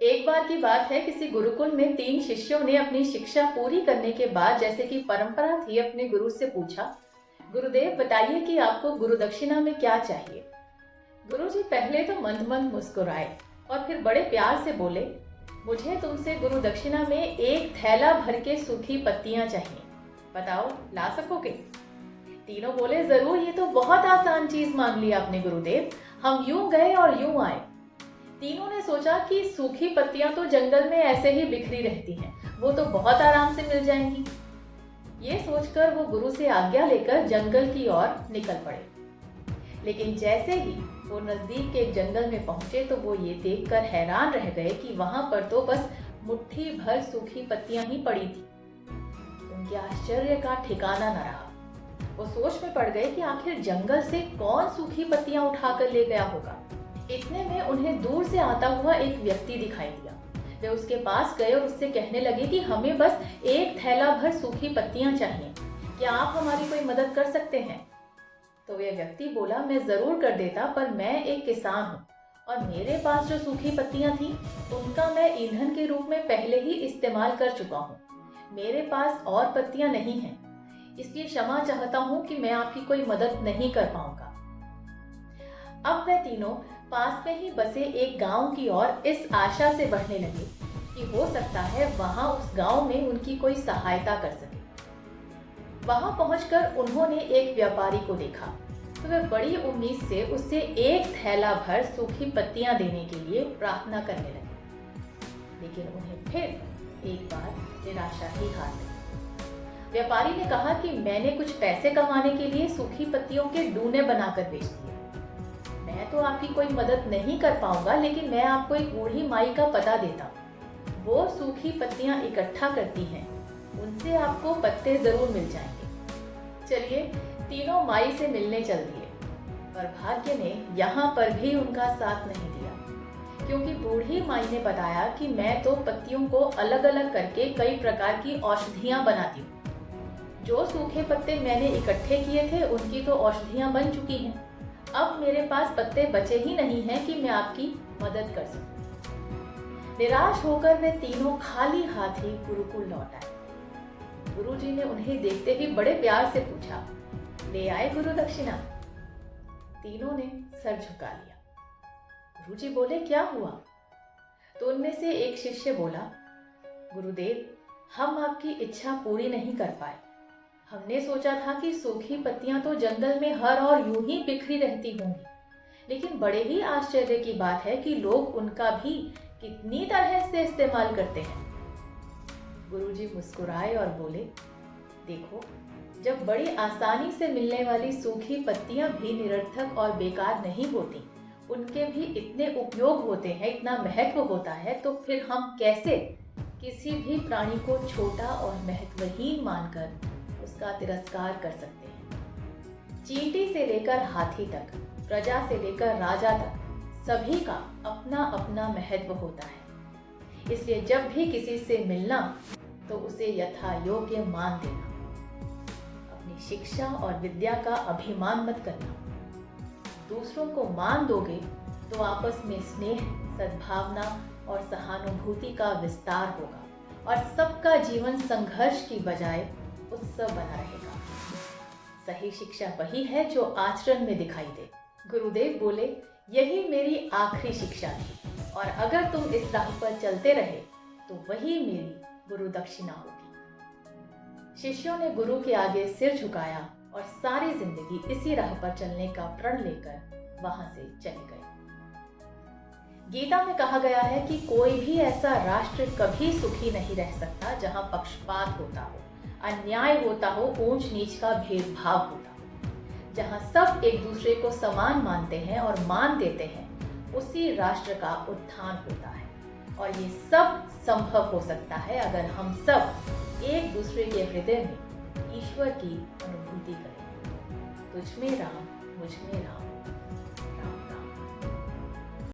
एक बार की बात है, किसी गुरुकुल में 3 शिष्यों ने अपनी शिक्षा पूरी करने के बाद, जैसे कि परंपरा थी, अपने गुरु से पूछा, गुरुदेव बताइए कि आपको गुरु दक्षिणा में क्या चाहिए। गुरु जी पहले तो मंद मंद मुस्कुराए और फिर बड़े प्यार से बोले, मुझे तुमसे गुरु दक्षिणा में एक थैला भर के सूखी पत्तियां चाहिए, बताओ ला सकोगे। तीनों बोले, जरूर, ये तो बहुत आसान चीज मांग ली आपने गुरुदेव, हम यूं गए और यूं आए। तीनों ने सोचा कि सूखी पत्तियां तो जंगल में ऐसे ही बिखरी रहती हैं, वो तो बहुत आराम से मिल जाएंगी। ये सोचकर वो गुरु से आज्ञा लेकर जंगल की ओर निकल पड़े। लेकिन जैसे ही वो नजदीक के एक जंगल में पहुंचे तो वो ये देखकर हैरान रह गए कि वहां पर तो बस मुट्ठी भर सूखी पत्तियां ही पड़ी थी। उनके आश्चर्य का ठिकाना न रहा। वो सोच में पड़ गए कि आखिर जंगल से कौन सूखी पत्तियां उठाकर ले गया होगा। इतने में उन्हें दूर से आता हुआ एक व्यक्ति दिखाई दिया। वे उसके पास गए और उससे कहने लगे कि हमें बस एक थैला भर सूखी पत्तियां चाहिए, क्या आप हमारी कोई मदद कर सकते हैं। तो वह व्यक्ति बोला, मैं जरूर कर देता, पर मैं एक किसान हूँ और मेरे पास जो सूखी पत्तियां थी उनका मैं ईंधन के रूप में पहले ही इस्तेमाल कर चुका हूँ। मेरे पास और पत्तियां नहीं हैं, इसलिए क्षमा चाहता हूँ कि मैं आपकी कोई मदद नहीं कर पाऊंगा। अब वे तीनों पास में ही बसे एक गांव की ओर इस आशा से बढ़ने लगे कि हो सकता है वहां उस गांव में उनकी कोई सहायता कर सके। वहां पहुंचकर उन्होंने एक व्यापारी को देखा तो वे बड़ी उम्मीद से उससे एक थैला भर सूखी पत्तियां देने के लिए प्रार्थना करने लगे। लेकिन उन्हें फिर एक बार निराशा ही हाथ लगी। व्यापारी ने कहा कि मैंने कुछ पैसे कमाने के लिए सूखी पत्तियों के डूने बनाकर बेच दिए। मैं तो आपकी कोई मदद नहीं कर पाऊंगा, लेकिन मैं आपको एक बूढ़ी माई का पता देता हूँ। वो सूखी पत्तियां इकट्ठा करती हैं, उनसे आपको पत्ते जरूर मिल जाएंगे। चलिए, तीनों माई से मिलने चल दिए, पर भाग्य ने यहाँ पर भी उनका साथ नहीं दिया, क्योंकि बूढ़ी माई ने बताया कि मैं तो पत्तियों को अलग अलग करके कई प्रकार की औषधियां बनाती हूँ। जो सूखे पत्ते मैंने इकट्ठे किए थे उनकी तो औषधियां बन चुकी हैं। अब मेरे पास पत्ते बचे ही नहीं हैं कि मैं आपकी मदद कर सकूं। निराश होकर वे तीनों खाली हाथ ही गुरुकुल लौट आए। गुरुजी ने उन्हें देखते ही बड़े प्यार से पूछा, ले आए गुरु दक्षिणा। तीनों ने सर झुका लिया। गुरुजी बोले, क्या हुआ। तो उनमें से एक शिष्य बोला, गुरुदेव, हम आपकी इच्छा पूरी नहीं कर पाए। हमने सोचा था कि सूखी पत्तियां तो जंगल में हर और यूं ही बिखरी रहती होंगी, लेकिन बड़े ही आश्चर्य की बात है कि लोग उनका भी कितनी तरह से इस्तेमाल करते हैं। गुरुजी मुस्कुराए और बोले, देखो, जब बड़ी आसानी से मिलने वाली सूखी पत्तियां भी निरर्थक और बेकार नहीं होती, उनके भी इतने उपयोग होते हैं, इतना महत्व होता है, तो फिर हम कैसे किसी भी प्राणी को छोटा और महत्वहीन मानकर उसका तिरस्कार कर सकते हैं। चींटी से लेकर हाथी तक, प्रजा से लेकर राजा तक, सभी का अपना अपना महत्व होता है। इसलिए जब भी किसी से मिलना तो उसे यथा योग्य मान देना। अपनी शिक्षा और विद्या का अभिमान मत करना। दूसरों को मान दोगे तो आपस में स्नेह, सद्भावना और सहानुभूति का विस्तार होगा और सबका जीवन संघर्ष की बजाय उत्सव बना रहेगा। सही शिक्षा वही है जो आचरण में दिखाई दे। गुरुदेव बोले, यही मेरी आखिरी शिक्षा थी और अगर तुम इस राह पर चलते रहे तो वही मेरी गुरु दक्षिणा होगी। शिष्यों ने गुरु के आगे सिर झुकाया और सारी जिंदगी इसी राह पर चलने का प्रण लेकर वहां से चले गए। गीता में कहा गया है कि कोई भी ऐसा राष्ट्र कभी सुखी नहीं रह सकता जहां पक्षपात होता हो, अन्याय होता हो, ऊंच नीच का भेदभाव होता हो। जहां सब एक दूसरे को समान मानते हैं और मान देते हैं, उसी राष्ट्र का उत्थान होता है। और ये सब संभव हो सकता है अगर हम सब एक दूसरे के हृदय में ईश्वर की अनुभूति करें। तुझ में राम, मुझ में राम।